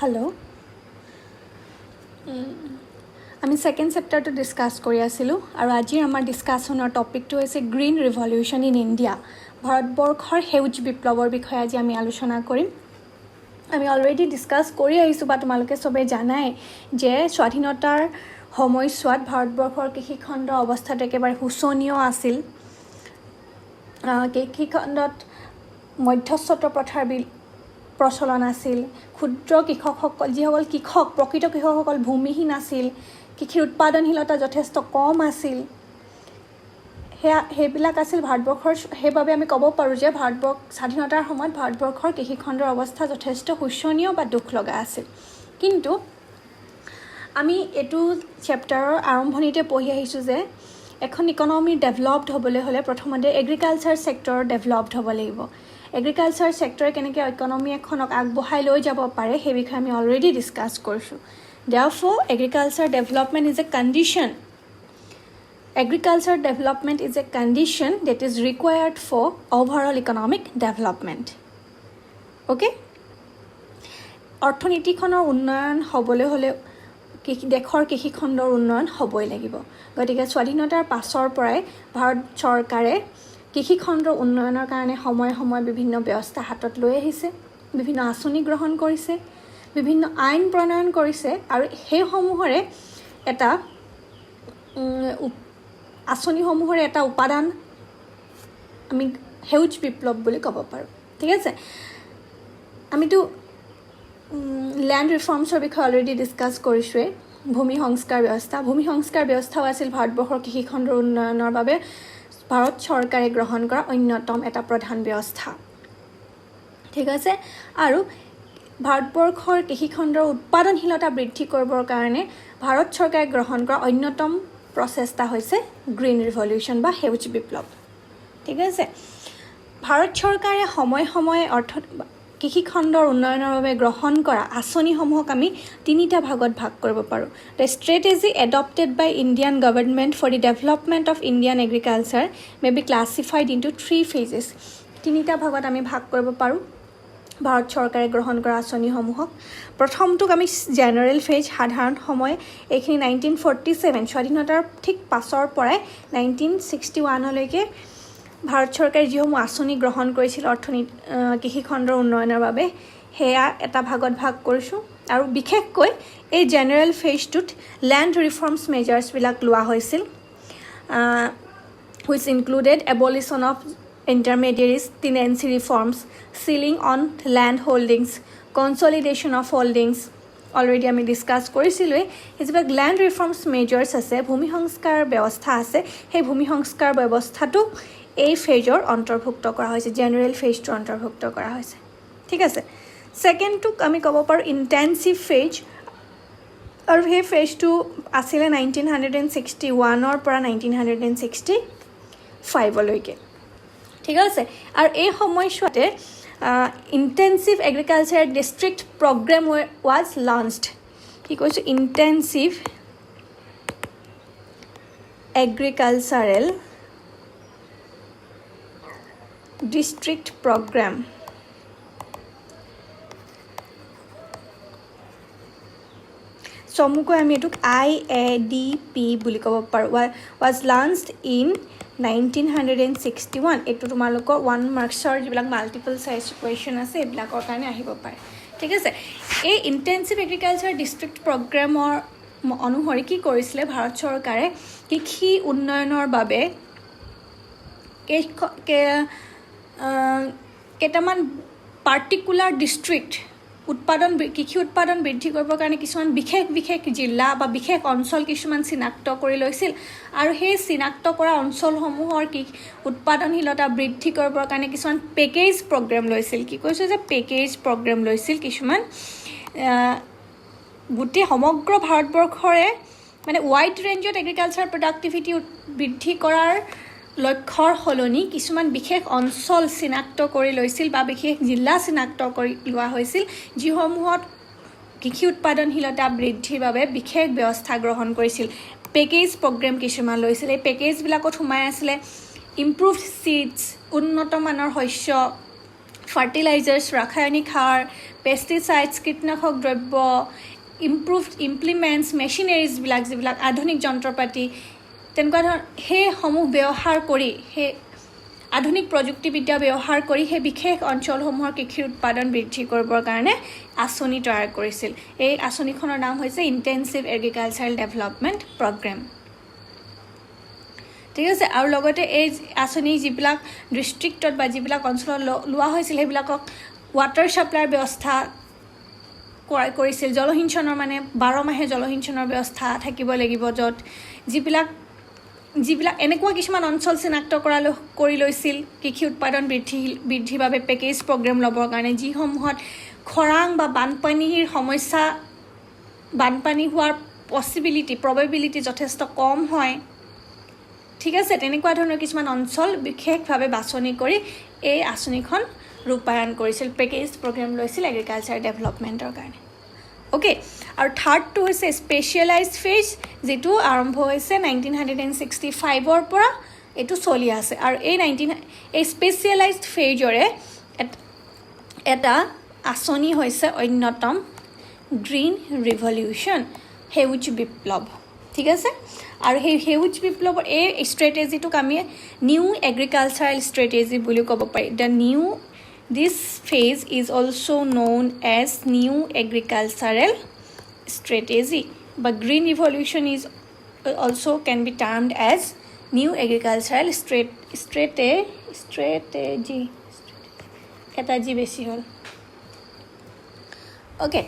Hello' আমি second চেপ্টাৰটো discuss কৰি আছিলোঁ আৰু আজিৰ আমাৰ ডিছকাছনৰ টপিকটো হৈছে গ্ৰীণ ৰিভলিউশ্যন ইন ইণ্ডিয়া ভাৰতবৰ্ষৰ সেউজ বিপ্লৱৰ বিষয়ে আজি আমি আলোচনা কৰিম আমি অলৰেডি ডিছকাছ কৰি আহিছোঁ বা তোমালোকে চবেই জানাই যে স্বাধীনতাৰ সময়ছোৱাত ভাৰতবৰ্ষৰ কৃষিখণ্ডৰ অৱস্থাটো একেবাৰে শোচনীয় আছিল কৃষিখণ্ডত মধ্যস্বত্ব প্ৰথাৰ প্ৰচলন আছিল ক্ষুদ্ৰ কৃষকসকল যিসকল কৃষক প্ৰকৃত কৃষকসকল ভূমিহীন আছিল কৃষিৰ উৎপাদনশীলতা যথেষ্ট কম আছিল সেইবিলাক আছিল ভাৰতবৰ্ষৰ সেইবাবে আমি ক'ব পাৰোঁ যে স্বাধীনতাৰ সময়ত ভাৰতবৰ্ষৰ কৃষিখণ্ডৰ অৱস্থা যথেষ্ট শোচনীয় বা দুখ লগা আছিল কিন্তু আমি এইটো চেপ্টাৰৰ আৰম্ভণিতে পঢ়ি আহিছোঁ যে এখন ইকনমি ডেভেলপড হ'বলৈ হ'লে প্ৰথমতে এগ্ৰিকালচাৰ ছেক্টৰ ডেভেলপড হ'ব লাগিব এগ্ৰিকালচাৰ ছেক্টৰে কেনেকৈ ইকনমি এখনক আগবঢ়াই লৈ যাব পাৰে সেই বিষয়ে আমি অলৰেডি ডিছকাছ কৰিছোঁ therefore agriculture development is a condition agriculture development is a condition that is required for overall economic development okay অৰ্থনীতিখনৰ উন্নয়ন হ'বলৈ হ'লে দেশৰ কৃষিখণ্ডৰ উন্নয়ন হ'বই লাগিব গতিকে স্বাধীনতাৰ পাছৰ পৰাই ভাৰত চৰকাৰে কৃষিখণ্ডৰ উন্নয়নৰ কাৰণে সময়ে সময়ে বিভিন্ন ব্যৱস্থা হাতত লৈ আহিছে বিভিন্ন আঁচনি গ্ৰহণ কৰিছে বিভিন্ন আইন প্ৰণয়ন কৰিছে আৰু সেইসমূহৰে এটা আঁচনিসমূহৰ এটা উপাদান আমি সেউজ বিপ্লৱ বুলি ক'ব পাৰোঁ ঠিক আছে আমিতো ল্যান্ড ৰিফৰ্মছৰ বিষয়ে অলৰেডি ডিছকাছ কৰিছোঁৱেই ভূমি সংস্কাৰ ব্যৱস্থাও আছিল ভাৰতবৰ্ষৰ কৃষিখণ্ডৰ উন্নয়নৰ বাবে ভাৰত চৰকাৰে গ্ৰহণ কৰা অন্যতম এটা প্ৰধান ব্যৱস্থা ঠিক আছে আৰু ভাৰতবৰ্ষৰ কৃষিখণ্ডৰ উৎপাদনশীলতা বৃদ্ধি কৰিবৰ কাৰণে ভাৰত চৰকাৰে গ্ৰহণ কৰা অন্যতম প্ৰচেষ্টা হৈছে গ্ৰীণ ৰিভলিউশ্যন বা সেউজ বিপ্লৱ ঠিক আছে ভাৰত চৰকাৰে সময়ে সময়ে কৃষিখণ্ডৰ উন্নয়নৰ বাবে গ্ৰহণ কৰা আঁচনিসমূহক আমি তিনিটা ভাগত ভাগ কৰিব পাৰোঁ the strategy adopted by Indian government for the development of Indian agriculture may be classified into 3 phases তিনিটা ভাগত আমি ভাগ কৰিব পাৰোঁ ভাৰত চৰকাৰে গ্ৰহণ কৰা আঁচনিসমূহক প্ৰথমটোক আমি জেনেৰেল ফেজ সাধাৰণ সময় এইখিনি 1947 স্বাধীনতাৰ ঠিক পাছৰ পৰাই 1961লৈকে ভাৰত চৰকাৰে যিসমূহ আঁচনি গ্ৰহণ কৰিছিল কৃষিখণ্ডৰ উন্নয়নৰ বাবে সেয়া এটা ভাগত ভাগ কৰিছোঁ আৰু বিশেষকৈ এই জেনেৰেল ফেজটোত ল্যান্ড ৰিফৰ্মছ মেজাৰ্ছবিলাক লোৱা হৈছিল which included abolition of intermediaries tenancy reforms ceiling on land holdings consolidation of holdings already আমি ডিসকাস কৰিছিলোৱে এইবিলাক ল্যান্ড ৰিফৰ্মছ মেজাৰ্ছ আছে ভূমি সংস্কাৰ ব্যৱস্থা আছে সেই ভূমি সংস্কাৰ ব্যৱস্থাটো এই ফেজৰ অন্তৰ্ভুক্ত কৰা হৈছে জেনেৰেল ফেজটো অন্তৰ্ভুক্ত কৰা হৈছে ঠিক আছে সেকেন্ডটোক আমি ক'ব পাৰোঁ ইন্টেনসিভ ফেজ আৰু সেই ফেজটো আছিলে 1961ৰ পৰা 1965লৈকে ঠিক আছে আৰু এই সময়ছোৱাতে intensive agriculture district program was launched কি কৈছোঁ ইন্টেনসিভ এগ্ৰিকালচাৰেল ডিষ্ট্ৰিক্ট প্ৰগ্ৰেম চমুকৈ আমি এইটোক IADP বুলি ক'ব পাৰোঁ ৱাজ লঞ্চড ইন 1961 এইটো তোমালোকৰ 1 মাৰ্কছৰ যিবিলাক মাল্টিপল চইচ কুৱেশ্যন আছে এইবিলাকৰ কাৰণে আহিব পাৰে ঠিক আছে এই ইন্টেনসিভ এগ্ৰিকালচাৰ ডিষ্ট্ৰিক্ট প্ৰগ্ৰেমৰ অনুসৰি কি কৰিছিলে ভাৰত চৰকাৰে কৃষি উন্নয়নৰ বাবে কেইটামান পাৰ্টিকুলাৰ ডিষ্ট্ৰিক্ট কৃষি উৎপাদন বৃদ্ধি কৰিবৰ কাৰণে কিছুমান বিশেষ জিলা বা বিশেষ অঞ্চল কিছুমান চিনাক্ত কৰি লৈছিল আৰু সেই চিনাক্ত কৰা অঞ্চলসমূহৰ উৎপাদনশীলতা বৃদ্ধি কৰিবৰ কাৰণে কিছুমান পেকেজ প্ৰগ্ৰেম লৈছিল কি কৈছোঁ যে পেকেজ প্ৰগ্ৰেম লৈছিল কিছুমান গোটেই সমগ্ৰ ভাৰতবৰ্ষৰে মানে ৱাইড ৰেঞ্জত এগ্ৰিকালচাৰ প্ৰডাক্টিভিটি বৃদ্ধি কৰাৰ লক্ষ্যৰ সলনি কিছুমান বিশেষ অঞ্চল চিনাক্ত কৰি লৈছিল বা বিশেষ জিলা চিনাক্ত কৰি লোৱা হৈছিল যিসমূহত কৃষি উৎপাদনশীলতা বৃদ্ধিৰ বাবে বিশেষ ব্যৱস্থা গ্ৰহণ কৰিছিল পেকেজ প্ৰগ্ৰেম কিছুমান লৈছিল এই পেকেজবিলাকত সোমাই আছিলে ইম্প্ৰুভড চিডছ উন্নত মানৰ শস্য ফাৰ্টিলাইজাৰ্ছ ৰাসায়নিক সাৰ পেষ্টিচাইডছ কীটনাশক দ্ৰব্য ইম্প্ৰুভড ইমপ্লিমেণ্টছ মেচিনেৰিজবিলাক যিবিলাক আধুনিক যন্ত্ৰপাতি তেনেকুৱা ধৰণৰ সেইসমূহ ব্যৱহাৰ কৰি সেই আধুনিক প্ৰযুক্তিবিদ্যা ব্যৱহাৰ কৰি সেই বিশেষ অঞ্চলসমূহৰ কৃষিৰ উৎপাদন বৃদ্ধি কৰিবৰ কাৰণে আঁচনি তৈয়াৰ কৰিছিল এই আঁচনিখনৰ নাম হৈছে ইণ্টেনচিভ এগ্ৰিকালচাৰেল ডেভেলপমেণ্ট প্ৰগ্ৰেম ঠিক আছে আৰু লগতে এই আঁচনি যিবিলাক ডিষ্ট্ৰিক্টত বা যিবিলাক অঞ্চলত লোৱা হৈছিল সেইবিলাকক ৱাটাৰ ছাপ্লাইৰ ব্যৱস্থা কৰিছিল জলসিঞ্চনৰ মানে 12 মাহে জলসিঞ্চনৰ ব্যৱস্থা থাকিব লাগিব য'ত যিবিলাক এনেকুৱা কিছুমান অঞ্চল চিনাক্ত কৰি লৈছিল কৃষি উৎপাদন বৃদ্ধিৰ বাবে পেকেজ প্ৰগ্ৰেম ল'বৰ কাৰণে যিসমূহত খৰাং বা বানপানীৰ সমস্যা বানপানী হোৱাৰ প্ৰবেবিলিটি যথেষ্ট কম হয় ঠিক আছে তেনেকুৱা ধৰণৰ কিছুমান অঞ্চল বিশেষভাৱে বাছনি কৰি এই আঁচনিখন ৰূপায়ণ কৰিছিল পেকেজ প্ৰগ্ৰেম লৈছিল এগ্ৰিকালচাৰ ডেভেলপমেণ্টৰ কাৰণে ওকে আৰু থাৰ্ডটো হৈছে স্পেচিয়েলাইজড ফেজ যেটো আৰম্ভ হৈছে 1965ৰ পৰা এটো চলি আছে আৰু এই স্পেচিয়েলাইজড ফেজৰে এটা আঁচনি হৈছে অন্যতম গ্ৰীণ ৰিভলিউশ্যন সেউজ বিপ্লৱ ঠিক আছে আৰু সেই সেউজ বিপ্লৱৰ এই ষ্ট্ৰেটেজিটোক আমি নিউ এগ্ৰিকালচাৰেল ষ্ট্ৰেটেজি বুলি ক'ব পাৰি This phase is also known as New Agricultural Strategy, but Green Revolution is also can be termed as New Agricultural Strategy. Eta ji beshi hol. Okay.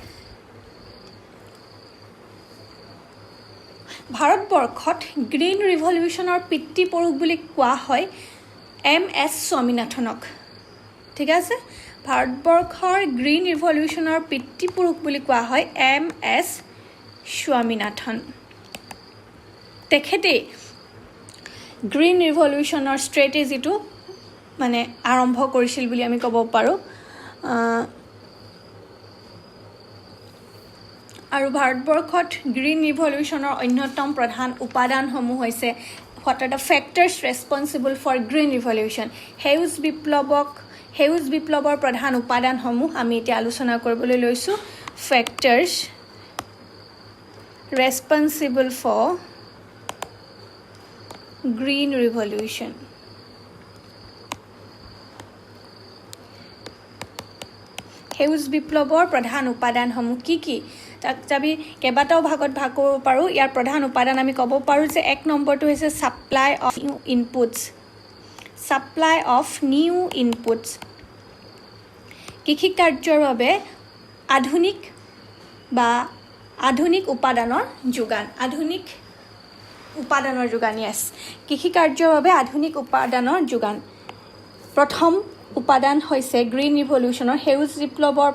ভাৰতবৰ্ষত গ্ৰীণ ৰিভলিউশ্যনৰ পিতৃ পুৰুষ বুলি কোৱা হয় MS স্বামীনাথনক ঠিক আছে ভাৰতবৰ্ষৰ গ্ৰীণ ৰিভলিউশ্যনৰ পিতৃ পুৰুষ বুলি কোৱা হয় MS স্বামীনাথন তেখেতে গ্ৰীণ ৰিভলিউশ্যনৰ ষ্ট্ৰেটেজিটো মানে আৰম্ভ কৰিছিল বুলি আমি ক'ব পাৰোঁ আৰু ভাৰতবৰ্ষত গ্ৰীণ ৰিভলিউশ্যনৰ অন্যতম প্ৰধান উপাদানসমূহ হৈছে what are the factors responsible for green revolution সেউজ বিপ্লৱৰ প্ৰধান উপাদানসমূহ আমি এতিয়া আলোচনা কৰিবলৈ লৈছো factors responsible for green revolution সেউজ বিপ্লৱৰ প্ৰধান উপাদানসমূহ কি তাক আমি কেইবাটাও ভাগত ভাগ কৰিব পাৰোঁ ইয়াৰ প্ৰধান উপাদান আমি ক'ব পাৰোঁ যে এক নম্বৰটো হৈছে সাপ্লাই অফ নিউ ইনপুটছ কৃষি কাৰ্যৰ বাবে আধুনিক উপাদানৰ যোগান yes কৃষি কাৰ্যৰ বাবে আধুনিক উপাদানৰ যোগান প্ৰথম উপাদান হৈছে গ্ৰীণ ৰিভলিউশ্যনৰ সেউজ বিপ্লৱৰ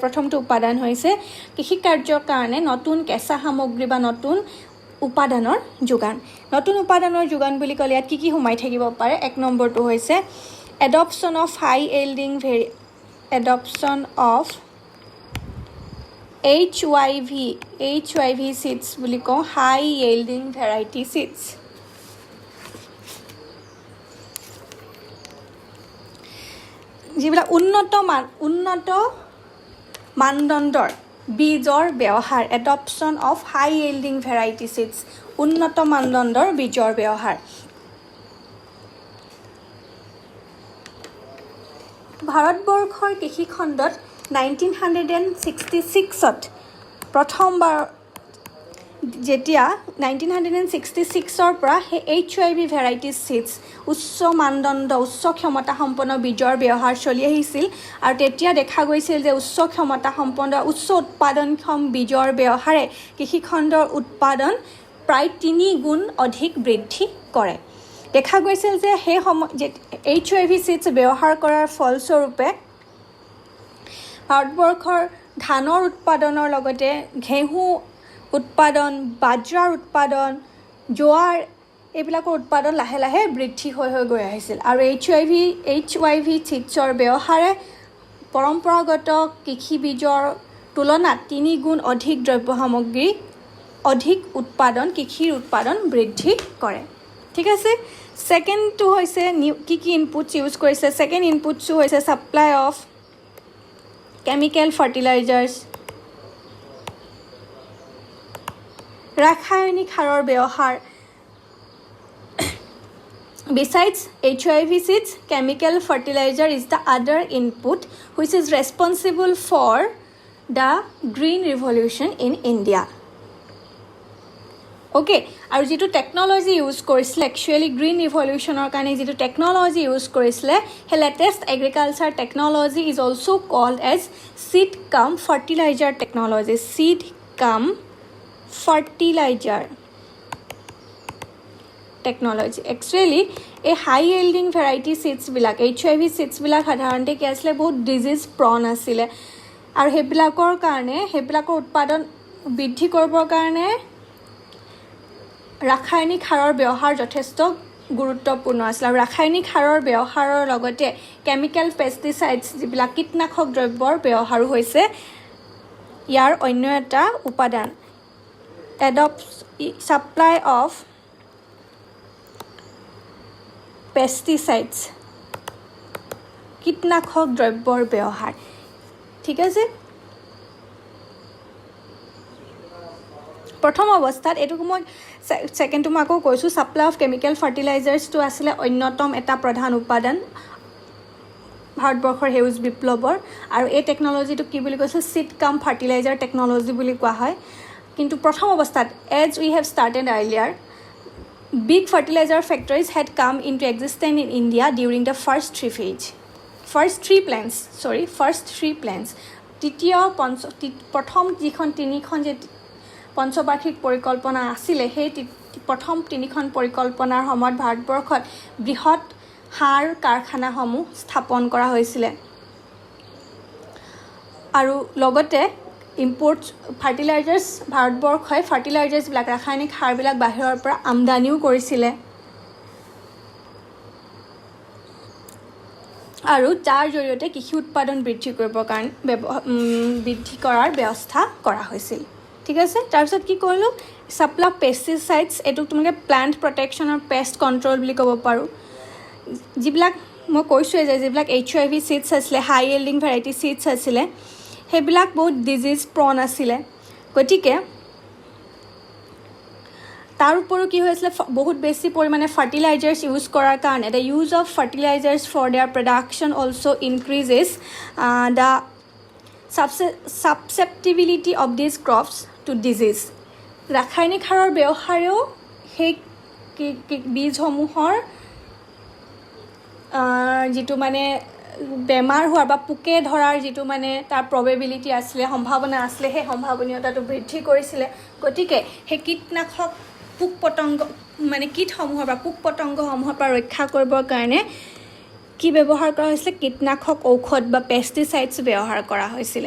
প্ৰথমটো উপাদান হৈছে কৃষি কাৰ্যৰ কাৰণে নতুন কেঁচা সামগ্ৰী বা নতুন উপাদানৰ যোগান বুলি ক'লে ইয়াত কি সোমাই থাকিব পাৰে এক নম্বৰটো হৈছে এডপশ্যন অফ HYV seeds বুলি কওঁ হাই yielding variety seeds যিবিলাক উন্নত মানদণ্ডৰ বীজৰ ব্যৱহাৰ adoption of high yielding variety seeds উন্নত মানদণ্ডৰ বীজৰ ব্যৱহাৰ ভাৰতবৰ্ষৰ কৃষি খণ্ডত 1966ত প্ৰথমবাৰ যেতিয়া 1966ৰ পৰা সেই HYV ভেৰাইটি সিডছ উচ্চ মানদণ্ড উচ্চ ক্ষমতা সম্পন্ন বীজৰ ব্যৱহাৰ চলি আহিছিল আৰু তেতিয়া দেখা গৈছিল যে উচ্চ ক্ষমতা সম্পন্ন উচ্চ উৎপাদনক্ষম বীজৰ ব্যৱহাৰে কৃষি খণ্ডৰ উৎপাদন প্ৰায় 3 গুণ অধিক বৃদ্ধি কৰে দেখা গৈছিল যে সেই HYV সিডছ ব্যৱহাৰ কৰাৰ ফলস্বৰূপে ভাৰতবৰ্ষৰ ধানৰ উৎপাদনৰ লগতে ঘেঁহু উৎপাদন বাজৰাৰ উৎপাদন জোৱাৰ এইবিলাকৰ উৎপাদন লাহে লাহে বৃদ্ধি হৈ গৈ আহিছিল আৰু HYV সিডছৰ ব্যৱহাৰে পৰম্পৰাগত কৃষি বীজৰ তুলনাত 3 গুণ অধিক দ্ৰব্য সামগ্ৰী কৃষিৰ উৎপাদন বৃদ্ধি কৰে ঠিক আছে সেকেন্ডটো হৈছে কি ইনপুটছ ইউজ কৰিছে সেকেন্ড ইনপুটছটো হৈছে সাপ্লাই অফ কেমিক্যাল ফাৰ্টিলাইজাৰ্ছ ৰাসায়নিক সাৰৰ ব্যৱহাৰ Besides HIV seeds, chemical fertilizer is the other input which is responsible for the green revolution in India. Okay, আৰু যেটো টেকনলজি ইউজ কৰিছিল একচুয়ালি গ্ৰীণ ৰিভলিউশনৰ কাৰণে যেটো টেকনলজি ইউজ কৰিছিল হে latest agriculture technology is also called as seed cum fertilizer technology. Seed cum fertilizer technology. Actually, a high yielding variety seeds bilak HIV seeds bilak সাধাৰণতে কি আছিল বহুত ডিজিজ প্ৰন আছিল আৰু হেবিলাকৰ কাৰণে হেবিলাকৰ উৎপাদন বৃদ্ধি কৰিবৰ কাৰণে ৰাসায়নিক সাৰৰ ব্যৱহাৰ যথেষ্ট গুৰুত্বপূৰ্ণ আছিল আৰু ৰাসায়নিক সাৰৰ ব্যৱহাৰৰ লগতে কেমিক্যাল পেষ্টিসাইডছ যিবিলাক কীটনাশক দ্ৰব্যৰ ব্যৱহাৰ হৈছে ইয়াৰ অন্য এটা উপাদান supply of পেষ্টিসাইডছ কীটনাশক দ্ৰব্যৰ ব্যৱহাৰ ঠিক আছে প্ৰথম অৱস্থাত এটুকু মই সেকেন্ডটো মই আকৌ কৈছো সাপ্লাই অফ কেমিক্যাল ফাৰ্টিলাইজাৰ্ছ টু আছিল অন্যতম এটা প্ৰধান উপাদান ভাৰতবৰ্ষৰ হেউজ বিপ্লৱৰ আৰু এই টেকনলজিটো কি বুলি কৈছে সিড কাম ফাৰ্টিলাইজাৰ টেকনলজি বুলি কোৱা হয় কিন্তু প্ৰথম অৱস্থাত as we have started earlier big fertilizer factories had come into existence in India during the first three plans তৃতীয় প্ৰথম যিখন তিনিখন যে পঞ্চবাৰ্ষিক পৰিকল্পনা আছিল সেই প্ৰথম তিনিখন পৰিকল্পনাৰ সময়ত ভাৰতবৰ্ষত বৃহৎ সাৰ কাৰখানাসমূহ স্থাপন কৰা হৈছিল আৰু লগতে ইম্পোৰ্ট ফাৰ্টিলাইজাৰ্ছ ভাৰতবৰ্ষই ফাৰ্টিলাইজাৰ্ছ বিলাক ৰাসায়নিক সাৰ বিলাক বাহিৰৰ পৰা আমদানিও কৰিছিল আৰু যাৰ জৰিয়তে কৃষি উৎপাদন বৃদ্ধি কৰিবৰ কাৰণে বৃদ্ধি কৰাৰ ব্যৱস্থা কৰা হৈছিল ঠিক আছে তাৰ পিছত কি কৰিলো সাপ্লাই অফ পেষ্টিসাইডছ এটো তোমাকে প্লান্ট প্ৰটেকচন আৰু পেষ্ট কন্ট্ৰোল বুলি ক'ব পাৰো যিবিলাক মই কৈছো যে যিবিলাক HIV সিডছ আছিল হাই yielding ভ্যাৰাইটি সিডছ আছিল হেবিলাক বহুত ডিজিজ প্ৰন আছিল গতিকে তাৰ উপৰিও কি হৈছিল বহুত বেছি পৰিমাণে ফাৰ্টিলাইজাৰ্ছ ইউজ কৰাৰ কাৰণে the use of fertilizers for their production also increases the susceptibility of these crops to disease ৰাসায়নিক সাৰৰ ব্যৱহাৰেও সেই বীজসমূহৰ যেটো মানে বেমাৰ হোৱাৰ বা পোকে ধৰাৰ যেটো মানে তাৰ প্ৰবেবিলিটি আছিল সম্ভাৱনা আছিল সেই সম্ভাৱনীয়তাটো বৃদ্ধি কৰিছিল গতিকে হে কীটনাশক পোক পতংগ মানে কীটসমূহৰ বা পোক পতংগসমূহৰ পৰা ৰক্ষা কৰিবৰ কাৰণে কি ব্যৱহাৰ কৰা হৈছিল কীটনাশক ঔষধ বা পেষ্টিসাইডছ ব্যৱহাৰ কৰা হৈছিল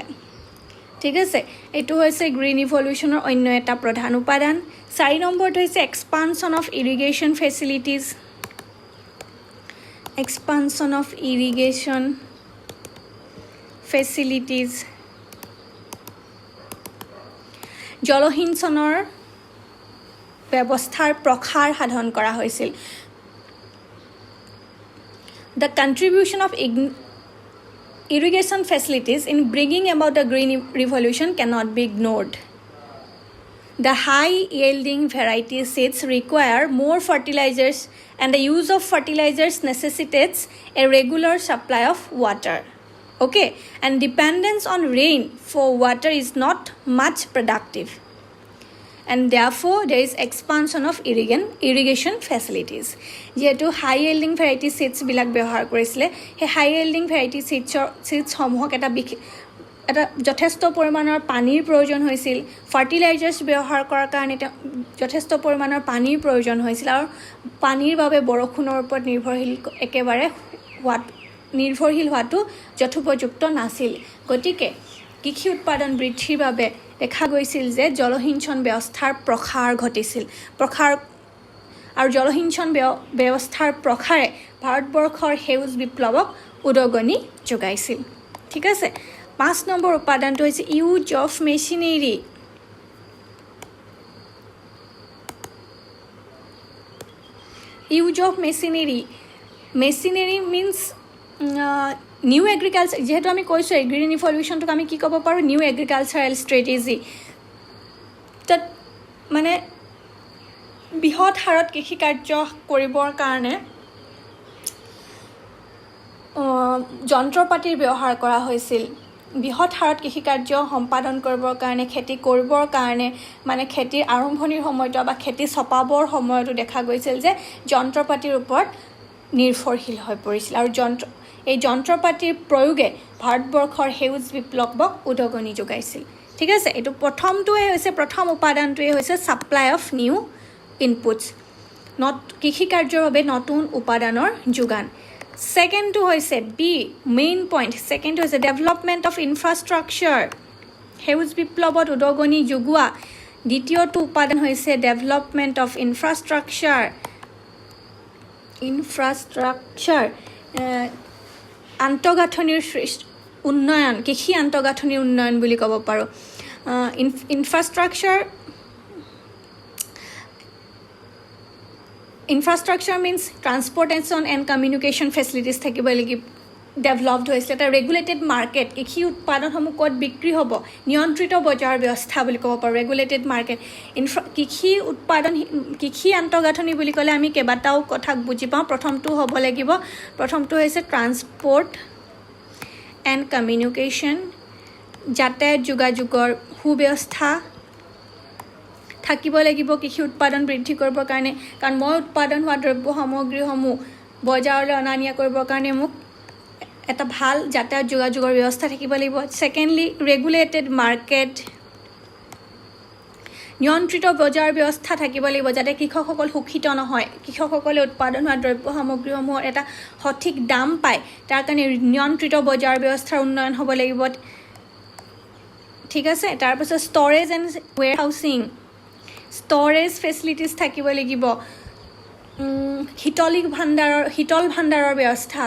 ঠিক আছে এটো হৈছে গ্ৰীণ ইভলিউশনৰ অন্য এটা প্ৰধান উপাদান 4 নম্বৰটো হৈছে expansion of irrigation facilities expansion of irrigation facilities জলসিঞ্চনৰ ব্যৱস্থাৰ প্ৰসাৰ সাধন কৰা হৈছিল the contribution of irrigation facilities in bringing about the green revolution cannot be ignored the high yielding variety seeds require more fertilizers and the use of fertilizers necessitates a regular supply of water okay and dependence on rain for water is not much productive and therefore there is expansion of irrigation facilities যেটো high yielding variety seeds বিলাক ব্যৱহাৰ কৰিছিল হে high yielding variety seeds সমূহক এটা যথেষ্ট পৰিমাণৰ পানীৰ প্ৰয়োজন হৈছিল ফাৰ্টিলাইজাৰ্ছ ব্যৱহাৰ কৰাৰ কাৰণে যথেষ্ট পৰিমাণৰ পানীৰ প্ৰয়োজন হৈছিল আৰু পানীৰ বাবে বৰষুণৰ ওপৰত নিৰ্ভৰশীল হোৱাটো যথোপযুক্ত নাছিল গতিকে কৃষি উৎপাদন বৃদ্ধিৰ বাবে দেখা গৈছিল যে জলসিঞ্চন ব্যৱস্থাৰ প্ৰসাৰ ঘটিছিল আৰু জলসিঞ্চন ব্যৱস্থাৰ প্ৰসাৰে ভাৰতবৰ্ষৰ হেউজ বিপ্লৱক উদগনি যোগাইছিল ঠিক আছে 5 নম্বৰ উপাদানটো হৈছে use of machinery use of machinery means new agriculture, যিহেতু আমি কৈছোঁ গ্ৰীণ ৰিভলিউশ্যনটোক আমি কি ক'ব পাৰোঁ, নিউ এগ্ৰিকালচাৰেল ষ্ট্ৰেটেজি। তাত মানে বৃহৎ হাৰত কৃষি কাৰ্য কৰিবৰ কাৰণে যন্ত্ৰ পাতিৰ ব্যৱহাৰ কৰা হৈছিল। বৃহৎ হাৰত কৃষি কাৰ্য সম্পাদন কৰিবৰ কাৰণে, খেতি কৰিবৰ কাৰণে, মানে খেতিৰ আৰম্ভণিৰ সময়তো বা খেতি চপাবৰ সময়তো দেখা গৈছিল যে যন্ত্ৰ পাতিৰ ওপৰত নিৰ্ভৰশীল হৈ পৰিছিল। আৰু এই যন্ত্ৰ পাতিৰ প্ৰয়োগে ভাৰতবৰ্ষৰ সেউজ বিপ্লৱক উদগনি যোগাইছিল। ঠিক আছে, এইটো প্ৰথম উপাদানটোৱে হৈছে ছাপ্লাই অফ নিউ ইনপুটছ, কৃষি কাৰ্যৰ বাবে নতুন উপাদানৰ যোগান। ছেকেণ্ডটো হৈছে মেইন পইণ্ট, ছেকেণ্ডটো হৈছে ডেভেলপমেণ্ট অফ ইনফ্ৰাষ্ট্ৰাকচাৰ, সেউজ বিপ্লৱত উদগনি যোগোৱা। দ্বিতীয়টো উপাদান হৈছে ডেভেলপমেণ্ট অফ ইনফ্ৰাষ্ট্ৰাকচাৰ, আন্তঃগাঁথনিৰ উন্নয়ন, কৃষি আন্তঃগাঁথনিৰ উন্নয়ন বুলি ক'ব পাৰোঁ। Infrastructure means transportation and communication facilities থাকিব লাগিব, ডেভেলপড হৈছিলে। এটা ৰেগুলেটেড মাৰ্কেট, কৃষি উৎপাদনসমূহ ক'ত বিক্ৰী হ'ব, নিয়ন্ত্ৰিত বজাৰ ব্যৱস্থা বুলি ক'ব পাৰোঁ, ৰেগুলেটেড মাৰ্কেট। কৃষি আন্তঃগাঁথনি বুলি ক'লে আমি কেইবাটাও কথা বুজি পাওঁ। প্ৰথমটো হৈছে ট্ৰান্সপৰ্ট এণ্ড কমিউনিকেশ্যন, যাতায়াত যোগাযোগৰ সুব্যৱস্থা থাকিব লাগিব কৃষি উৎপাদন বৃদ্ধি কৰিবৰ কাৰণে। কাৰণ মই উৎপাদন হোৱা দ্ৰব্য সামগ্ৰীসমূহ বজাৰলৈ অনা নিয়া কৰিবৰ কাৰণে মোক এটা ভাল যাতায়াত যোগাযোগৰ ব্যৱস্থা থাকিব লাগিব। ছেকেণ্ডলি ৰেগুলেটেড মাৰ্কেট, নিয়ন্ত্ৰিত বজাৰ ব্যৱস্থা থাকিব লাগিব, যাতে কৃষকসকল শোষিত নহয়, কৃষকসকলে উৎপাদন হোৱা দ্ৰব্য সামগ্ৰীসমূহৰ এটা সঠিক দাম পায়, তাৰ কাৰণে নিয়ন্ত্ৰিত বজাৰ ব্যৱস্থাৰ উন্নয়ন হ'ব লাগিব। ঠিক আছে, তাৰপিছত storage and warehousing, storage facilities থাকিব লাগিব, শীতল ভাণ্ডাৰৰ ব্যৱস্থা,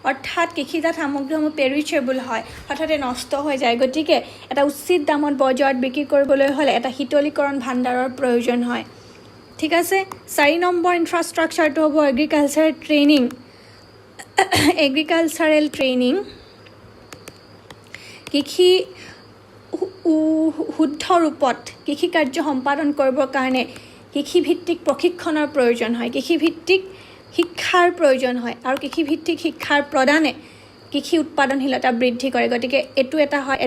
অৰ্থাৎ কৃষিজাত সামগ্ৰীসমূহ পেৰিচেবল হয়, হঠাতে নষ্ট হৈ যায়। গতিকে এটা উচিত দামত বজাৰত বিক্ৰী কৰিবলৈ হ'লে এটা শীতলীকৰণ ভাণ্ডাৰৰ প্ৰয়োজন হয়। ঠিক আছে, 4 নম্বৰ ইনফ্ৰাষ্ট্ৰাকচাৰটো হ'ব এগ্ৰিকালচাৰেল ট্ৰেইনিং, কৃষি শুদ্ধ ৰূপত কৃষি কাৰ্য সম্পাদন কৰিবৰ কাৰণে কৃষিভিত্তিক প্ৰশিক্ষণৰ প্ৰয়োজন হয়, কৃষিভিত্তিক শিক্ষাৰ প্ৰয়োজন হয়, আৰু কৃষিভিত্তিক শিক্ষাৰ প্ৰদানে কৃষি উৎপাদনশীলতা বৃদ্ধি কৰে। গতিকে এইটো এটা হয়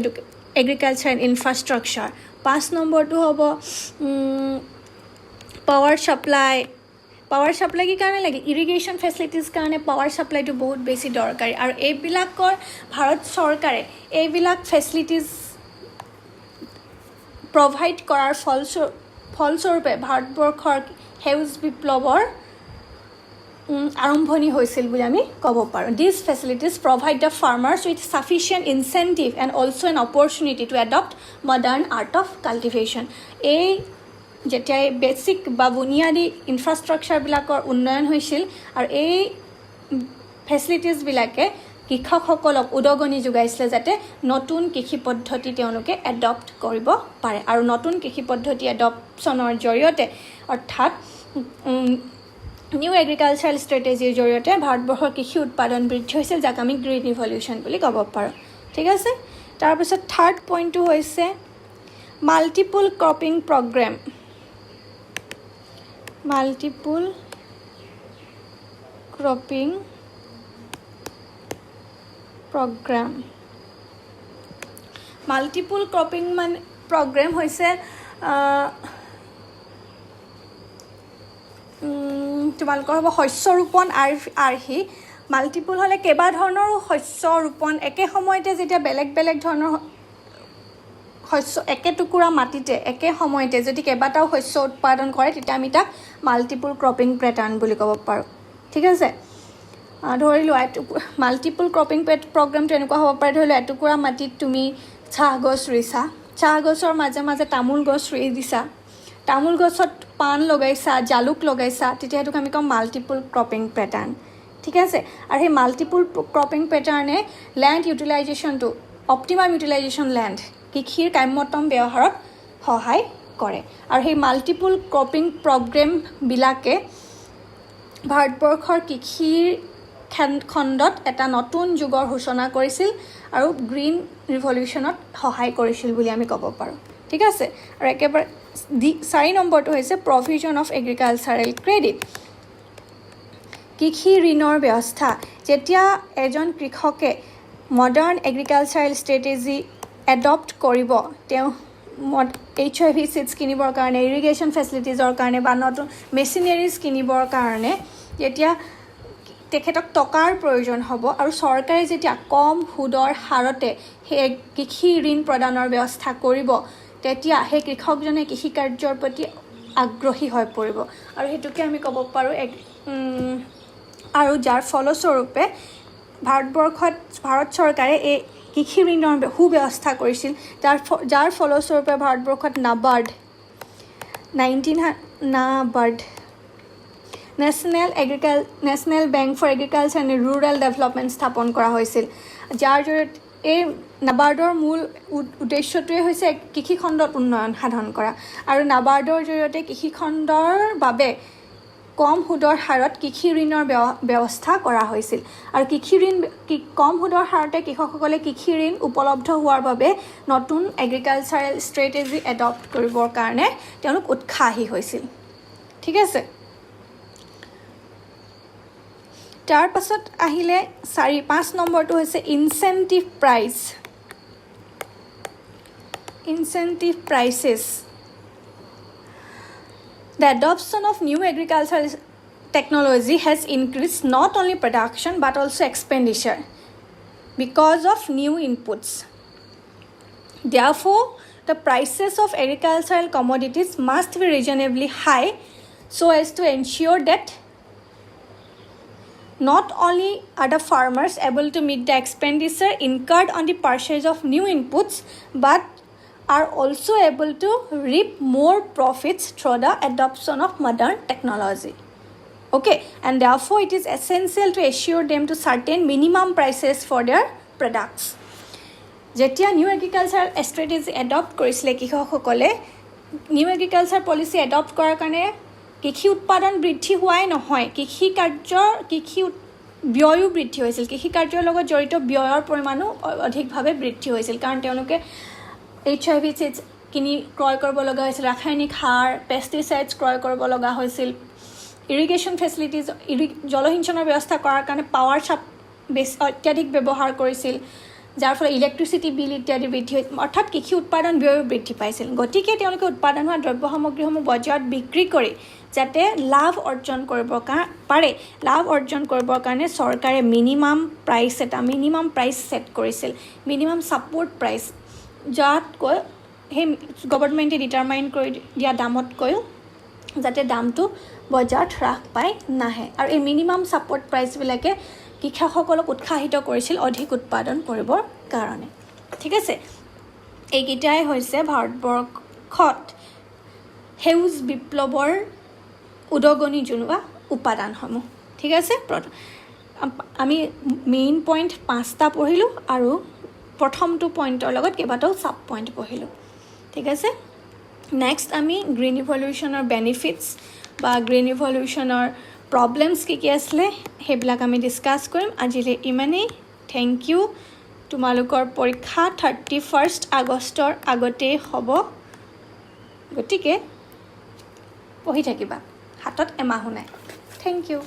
এগ্ৰিকালচাৰেল ইনফ্ৰাষ্ট্ৰাকচাৰ। 5 নম্বৰটো হ'ব পাৱাৰ ছাপ্লাই কি কাৰণে লাগে? ইৰিগেশ্যন ফেচিলিটিছ কাৰণে পাৱাৰ ছাপ্লাইটো বহুত বেছি দৰকাৰী, আৰু ভাৰত চৰকাৰে এইবিলাক ফেচিলিটিছ প্ৰভাইড কৰাৰ ফলস্বৰূপে ভাৰতবৰ্ষৰ সেউজ বিপ্লৱৰ আৰম্ভণি হৈছিল বুলি আমি ক'ব পাৰোঁ। This facilities provide the farmers with sufficient incentive and also' an opportunity to adopt modern art of cultivation. যেতিয়া বেচিক বা বুনিয়াদী ইনফ্ৰাষ্ট্ৰাকচাৰবিলাকৰ উন্নয়ন হৈছিল, আৰু এই ফেচিলিটিছবিলাকে কৃষকসকলক উদগনি যোগাইছিলে যাতে নতুন কৃষি পদ্ধতি তেওঁলোকে এডপ্ট কৰিব পাৰে, আৰু নতুন কৃষি পদ্ধতি এডপশ্যনৰ জৰিয়তে, অৰ্থাৎ নিউ এগ্ৰিকালচাৰেল ষ্ট্ৰেটেজিৰ জৰিয়তে ভাৰতবৰ্ষৰ কৃষি উৎপাদন বৃদ্ধি হৈছিল, যাক আমি গ্ৰীণ ৰিভলিউশ্যন বুলি ক'ব পাৰোঁ। ঠিক আছে, তাৰপিছত থাৰ্ড পইণ্টটো হৈছে multiple cropping program. Multiple cropping program হৈছে তোমালোকৰ হ'ব শস্য ৰোপণ আৰ্হি। মাল্টিপল হ'লে কেইবা ধৰণৰো শস্য ৰোপণ, একে সময়তে যেতিয়া বেলেগ বেলেগ ধৰণৰ শস্য একে টুকুৰা মাটিতে একে সময়তে যদি কেইবাটাও শস্য উৎপাদন কৰে, তেতিয়া আমি তাক মাল্টিপল ক্ৰপিং পেটাৰ্ণ বুলি ক'ব পাৰোঁ। ঠিক আছে, ধৰি লোৱা মাল্টিপল ক্ৰপিং প্ৰগ্ৰেমটো এনেকুৱা হ'ব পাৰে, ধৰি লোৱা এটুকুৰা মাটিত তুমি চাহ গছ ৰুইছা, চাহ গছৰ মাজে মাজে তামোল গছ ৰুই দিছা, তামোল গছত পাণ লগাইছা, জালুক লগাইছা, তেতিয়া সেইটোক আমি কওঁ মাল্টিপল ক্ৰপিং পেটাৰ্ণ। ঠিক আছে, আৰু সেই মাল্টিপল ক্ৰপিং পেটাৰ্ণে লেণ্ড ইউটিলাইজেশ্যনটো, অপ্টিমাম ইউটিলাইজেশ্যন লেণ্ড, কৃষিৰ কাম্যতম ব্যৱহাৰত সহায় কৰে। আৰু সেই মাল্টিপল ক্ৰপিং প্ৰগ্ৰেমবিলাকে ভাৰতবৰ্ষৰ কৃষিৰ খণ্ডত এটা নতুন যুগৰ সূচনা কৰিছিল আৰু গ্ৰীণ ৰিভলিউশ্যনত সহায় কৰিছিল বুলি আমি ক'ব পাৰোঁ ঠিক আছে আৰু একেবাৰে 4 নম্বৰটো হৈছে প্ৰভিজন অফ এগ্ৰিকালচাৰেল ক্ৰেডিট কৃষি ঋণৰ ব্যৱস্থা যেতিয়া এজন কৃষকে মডাৰ্ণ এগ্ৰিকালচাৰেল ষ্ট্ৰেটেজি এডপ্ট কৰিব তেওঁ HIV চিডছ কিনিবৰ কাৰণে ইৰিগেশ্যন ফেচিলিটিজৰ কাৰণে বা নতুন মেচিনেৰিজ কিনিবৰ কাৰণে যেতিয়া তেখেতক টকাৰ প্ৰয়োজন হ'ব আৰু চৰকাৰে যেতিয়া কম সুদৰ হাৰতে সেই কৃষি ঋণ প্ৰদানৰ ব্যৱস্থা কৰিব তেতিয়া সেই কৃষকজনে কৃষি কাৰ্যৰ প্ৰতি আগ্ৰহী হৈ পৰিব আৰু হেতুকে আমি ক'ব পাৰোঁ আৰু যাৰ ফলস্বৰূপে ভাৰত চৰকাৰে এই কৃষি ঋণৰ সুব্যৱস্থা কৰিছিল যাৰ ফলস্বৰূপে ভাৰতবৰ্ষত NABARD National Bank for Agriculture and Rural Development স্থাপন কৰা হৈছিল যাৰ জৰিয়তে এই নাবাৰ্ডৰ মূল উদ্দেশ্যটোৱে হৈছে কৃষি খণ্ডত উন্নয়ন সাধন কৰা আৰু নাবাৰ্ডৰ জৰিয়তে কৃষি খণ্ডৰ বাবে কম সুদৰ হাৰত কৃষি ঋণৰ ব্যৱস্থা কৰা হৈছিল আৰু কৃষি ঋণ কম সুদৰ হাৰতে কৃষকসকলে কৃষি ঋণ উপলব্ধ হোৱাৰ বাবে নতুন এগ্ৰিকালচাৰেল ষ্ট্ৰেটেজি এডপ্ট কৰিবৰ কাৰণে তেওঁলোক উৎসাহী হৈছিল ঠিক আছে তাৰ পাছত আহিলে 5 নম্বৰটো হৈছে incentive prices The adoption of new agricultural technology has increased not only production but also expenditure because of new inputs. Therefore, the prices of agricultural commodities must be reasonably high so as to ensure that not only are the farmers able to meet the expenditure incurred on the purchase of new inputs but are also able to reap more profits through the adoption of modern technology. Okay, and therefore it is essential to assure them to certain minimum prices for their products. যেতিয়া new agriculture strategy adopt কৰিছিলে কৃষকসকলে new agriculture policy adopt কৰাৰ কাৰণে কৃষি উৎপাদন বৃদ্ধি হোৱাই নহয় কৃষি ব্যয়ো বৃদ্ধি হৈছিল কৃষি কাৰ্যৰ লগত জড়িত ব্যয়ৰ পৰিমাণো অধিকভাৱে বৃদ্ধি হৈছিল কাৰণ তেওঁলোকে HIV চিডছ কিনি ক্ৰয় কৰিব লগা হৈছিল ৰাসায়নিক সাৰ পেষ্টিচাইডছ ক্ৰয় কৰিব লগা হৈছিল ইৰিগেশ্যন ফেচিলিটিজ জলসিঞ্চনৰ ব্যৱস্থা কৰাৰ কাৰণে পাৱাৰ অত্যাধিক ব্যৱহাৰ কৰিছিল যাৰ ফলত ইলেক্ট্ৰিচিটি বিল ইত্যাদি বৃদ্ধি হৈছিল অৰ্থাৎ কৃষি উৎপাদন ব্যয় বৃদ্ধি পাইছিল গতিকে তেওঁলোকে উৎপাদন হোৱা দ্ৰব্য সামগ্ৰীসমূহ বজাৰত বিক্ৰী কৰি যাতে লাভ অৰ্জন কৰিব পাৰে লাভ অৰ্জন কৰিবৰ কাৰণে চৰকাৰে মিনিমাম প্ৰাইচ ছেট কৰিছিল মিনিমাম ছাপোৰ্ট প্ৰাইচ যাতকৈ সেই গভৰ্ণমেণ্টে ডিটাৰমাইন কৰি দিয়া দামতকৈও যাতে দামটো বজাৰত হ্ৰাস পাই নাহে আৰু এই মিনিমাম ছাপোৰ্ট প্ৰাইচবিলাকে কৃষকসকলক উৎসাহিত কৰিছিল অধিক উৎপাদন কৰিবৰ কাৰণে ঠিক আছে এইকেইটাই হৈছে ভাৰতবৰ্ষত সেউজ বিপ্লৱৰ উদগনি জনোৱা উপাদানসমূহ ঠিক আছে আমি মেইন পইণ্ট 5টা পঢ়িলোঁ আৰু প্ৰথমটো পইণ্টৰ লগত কেইবাটাও সাব পইণ্ট পঢ়িলোঁ ঠিক আছে নেক্সট আমি গ্ৰীণ ৰিভলিউশ্যনৰ বেনিফিটছ বা গ্ৰীণ ৰিভলিউশ্যনৰ প্ৰব্লেমছ কি আছিলে সেইবিলাক আমি ডিছকাছ কৰিম আজিলৈ ইমানেই থেংক ইউ তোমালোকৰ পৰীক্ষা 31 আগষ্টৰ আগতেই হ'ব গতিকে পঢ়ি থাকিবা হাতত এমাহো নাই থেংক ইউ